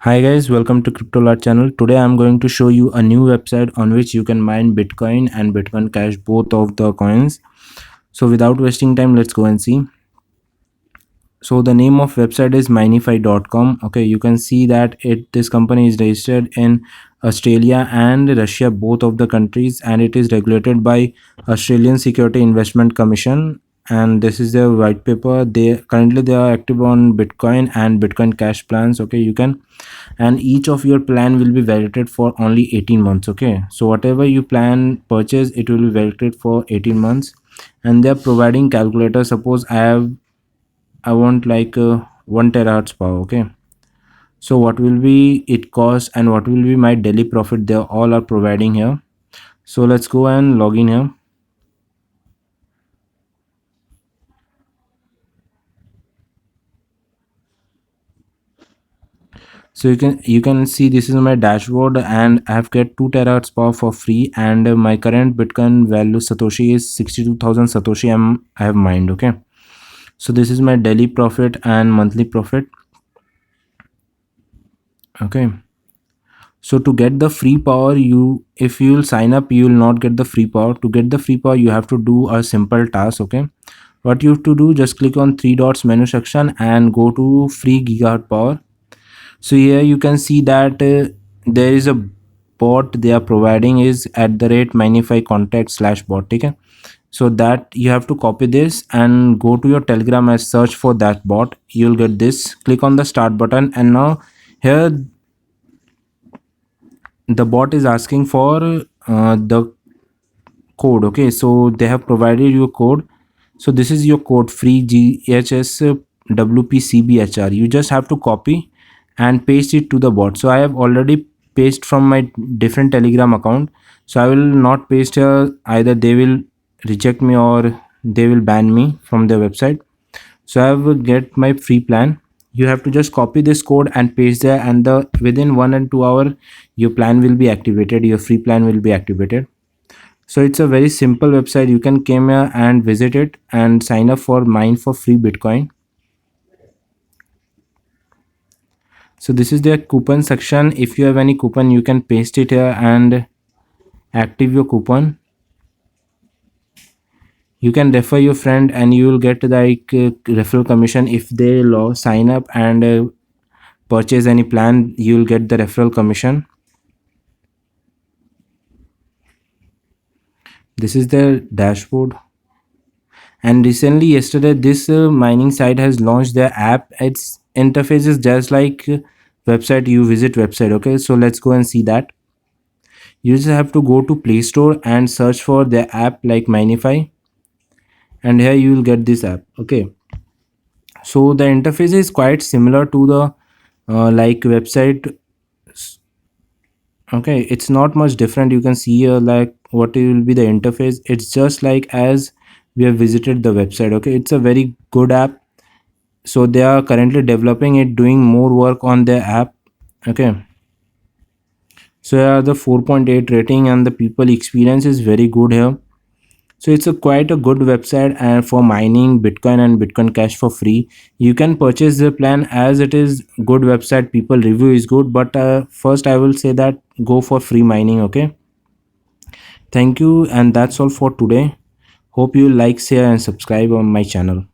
Hi guys, welcome to CryptoLart channel. Today I'm going to show you a new website on which you can mine Bitcoin and Bitcoin Cash, both of the coins. So without wasting time, let's go and see. So the name of website is minify.com. Okay, you can see that this company is registered in Australia and Russia, both of the countries, and it is regulated by Australian Security Investment Commission. And this is their white paper. They are active on Bitcoin and Bitcoin Cash plans. Okay, you can, and each of your plan will be validated for only 18 months. Okay, so whatever you plan purchase, it will be validated for 18 months. And they're providing calculator. Suppose I want like 1 terahertz power. Okay, so what will be it cost and what will be my daily profit, they all are providing here. So let's go and log in here. So you can see this is my dashboard, and I have get 2 terahertz power for free, and my current Bitcoin value Satoshi is 62,000 Satoshi I have mined. Okay, so this is my daily profit and monthly profit. Okay, so to get the free power, if you will sign up, you will not get the free power. To get the free power, you have to do a simple task. Okay, what you have to do, just click on three dots menu section and go to free gigahertz power. So here you can see that there is a bot they are providing is at the rate minify contact slash bot. Okay, so that you have to copy this and go to your Telegram and search for that bot. You'll get this, click on the start button, and now here the bot is asking for the code. Okay, so they have provided you a code. So this is your code, free GHS WPCBHR. You just have to copy and paste it to the bot. So I have already pasted from my different Telegram account, so I will not paste here. Either they will reject me or they will ban me from their website. So I will get my free plan. You have to just copy this code and paste there, and within 1 and 2 hour your plan will be activated, your free plan will be activated. So it's a very simple website. You can come here and visit it and sign up for mine for free Bitcoin. So this is their coupon section. If you have any coupon, you can paste it here and active your coupon. You can refer your friend and you will get like referral commission. If they sign up and purchase any plan, you will get the referral commission. This is their dashboard. And recently, yesterday, this mining site has launched their app. Its interface is just like website, you visit website. Okay, so let's go and see that. You just have to go to Play Store and search for their app like Minify, and here you will get this app. Okay, so the interface is quite similar to the like website. Okay, it's not much different. You can see here like what will be the interface. It's just like as we have visited the website. Okay, it's a very good app. So they are currently developing it, doing more work on their app. Okay, so here the 4.8 rating and the people experience is very good here. So it's a quite a good website and for mining Bitcoin and Bitcoin Cash for free. You can purchase the plan as it is good website, people review is good, but first I will say that go for free mining. Okay, thank you, and that's all for today. Hope you like, share and subscribe on my channel.